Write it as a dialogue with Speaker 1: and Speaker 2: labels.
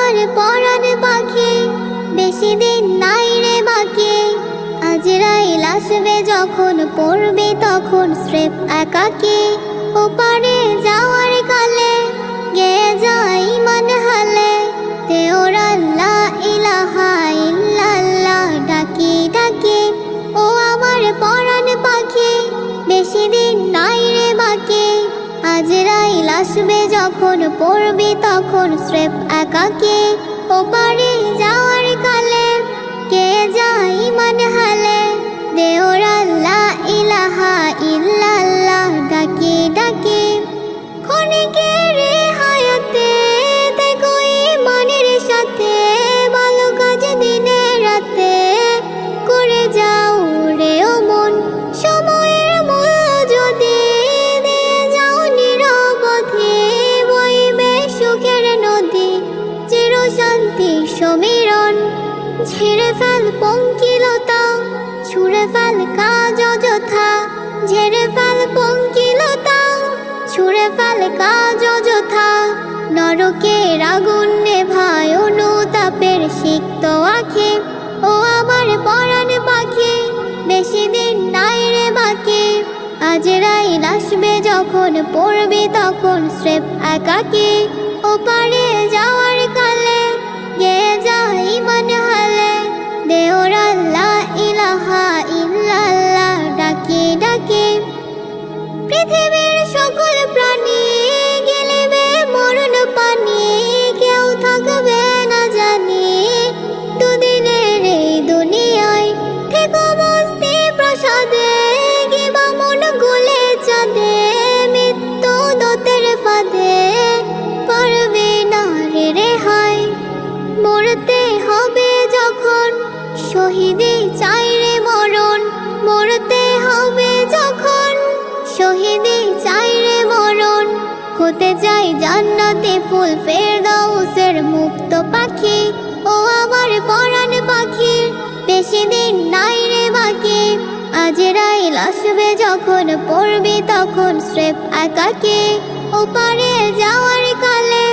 Speaker 1: আমার পরাণ পাখি, বেশি দিন নাই রে বাকি। আজরাইল আসবে যখন, পড়বে তখন স্রেফ একাকী। ওপারে যাওয়ার কালে গেয়ে যাই মান হালে, তেওর আল্লাহ ইলাহা ইল্লাল্লাহ ডাকি ডাকি। ও আমার পরাণ পাখি, বেশি দিন নাই রে বাকি। আজরাইল আসবে যখন, পড়বে তখন স্রেফ একাকী। ওপারে যাওয়ার কালে গেয়ে যাই মান হালে, তেওর আল্লাহ ইলাহা ইল্লাল্লাহ ডাকি ডাকি। ক্ষণিকের হায়াতে দেখো ঈমানের সাথে, ভালো কাজ দিনে রাতে করে যাও রে ও মন। সময়ের মূল্য যদি দিয়ে যাও নিরবধি, বইবে সুখের নদী চির শান্তি সমীরণ। ঝেড়ে ফেল পঙ্কিলতা, ছুঁড়ে ফেল কাজ অযথা। ঝেড়ে ফেল পঙ্কিলতা, ছুঁড়ে ফেল কাজ অযথা। নরকের আগুন নেভায় অনুতাপের সিক্ত আঁখি। ও আমার পরাণ পাখি, বেশি দিন নাই রে বাকি। আজরাইল আসবে যখন, পড়বে তখন স্রেফ একাকী। ওপারে যাওয়ার কালে গেয়ে যাই মান হালে, তেওর আল্লাহ ইলাহা ইল্লাল্লাহ ডাকি ডাকি। পৃথিবীর সকল প্রাণী গেলিবে মরণ পানি, কেউ থাকবে না জানি দুদিনের এই দুনিয়ায়। থেকো মস্তি প্রসাদে, কিবা মন গুলে চাঁদে, মৃত্যু দতের ফাঁদে পারবে না রে রেহাই। মরতে হবে যখন, শহীদি চাই রে মরণ। মরতে হবে যখন, শহীদি চাই রে মরণ। হতে চাই জান্নাতে ফুল ফেরদাউসের মুক্ত পাখি। ও আমার পরাণ পাখি, বেশি দিন নাই রে বাকি। আজরাইল আসবে যখন, পড়বে তখন স্রেফ একাকী। ওপারে যাওয়ার কালে